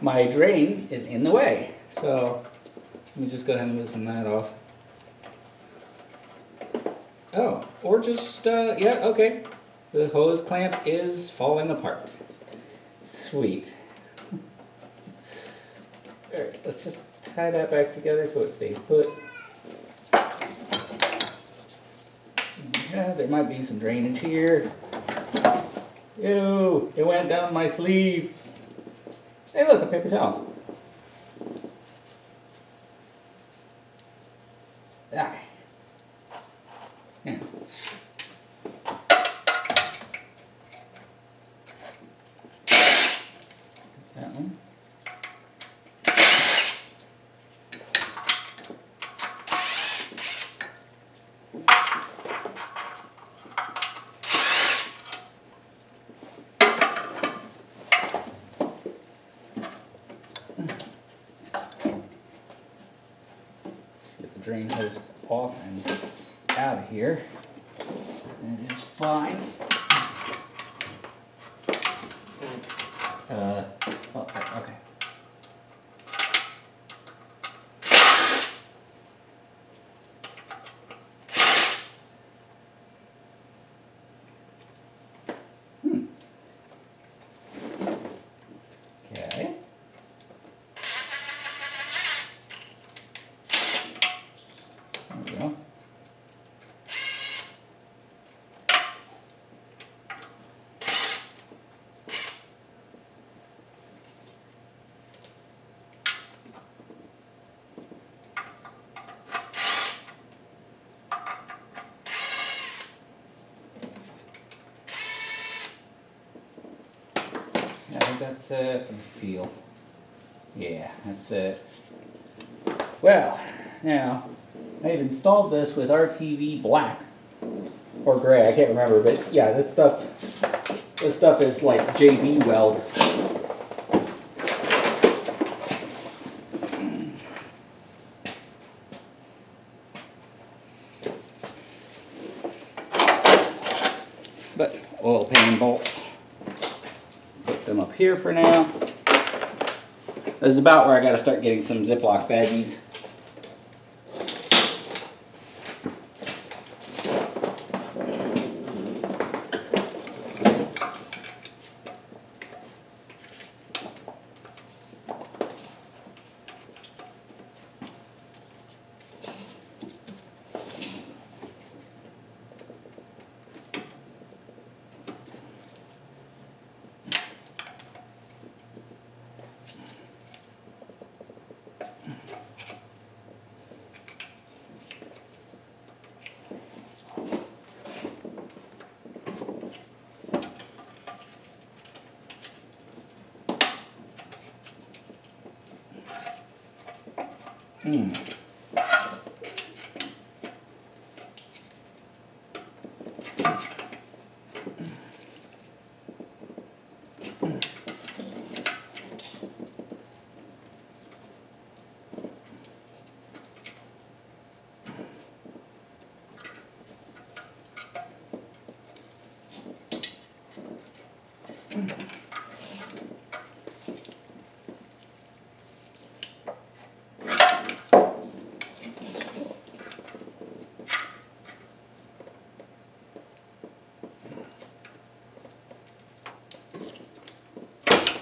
my drain is in the way. So let me just go ahead and loosen that off. Oh, or just, yeah, okay. The hose clamp is falling apart. Sweet. Alright, let's just tie that back together so it stays put. Yeah, there might be some drainage here. Ew, it went down my sleeve. Hey look, a paper towel. Ah. Yeah. That one. Get the drain hose off and out of here. That is fine. Okay. Okay. There we go. I think that's it. Let me feel. Yeah, that's it. Well, now, I've installed this with RTV black. Or gray, I can't remember, but yeah, this stuff is like JB weld. But oil pan bolts. Put them up here for now. This is about where I got to start getting some Ziploc baggies.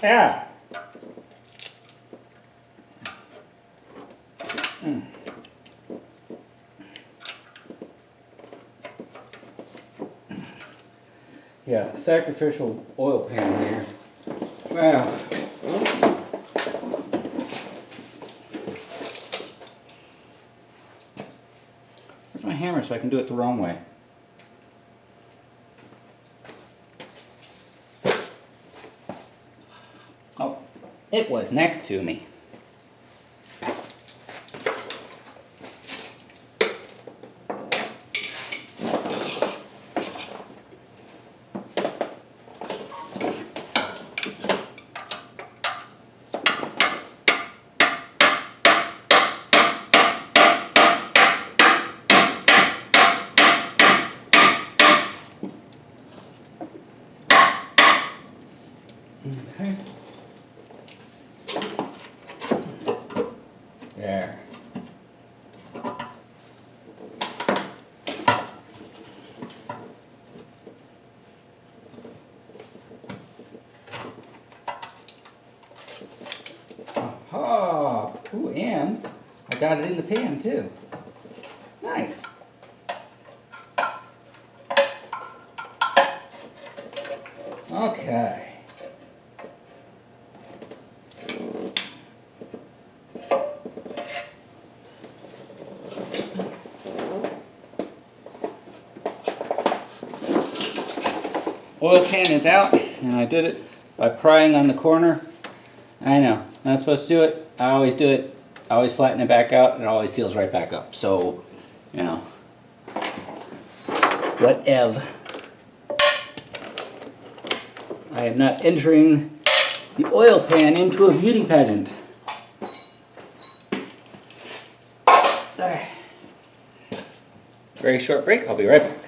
Yeah. Yeah, sacrificial oil pan here. Wow. Where's my hammer so I can do it the wrong way? Oh, it was next to me. Okay. Ooh, and I got it in the pan too. Nice. Okay. Oil pan is out, and I did it by prying on the corner. I know, not supposed to do it. I always do it. I always flatten it back out, and it always seals right back up. So, you know, whatever. I am not entering the oil pan into a beauty pageant. Very short break. I'll be right back.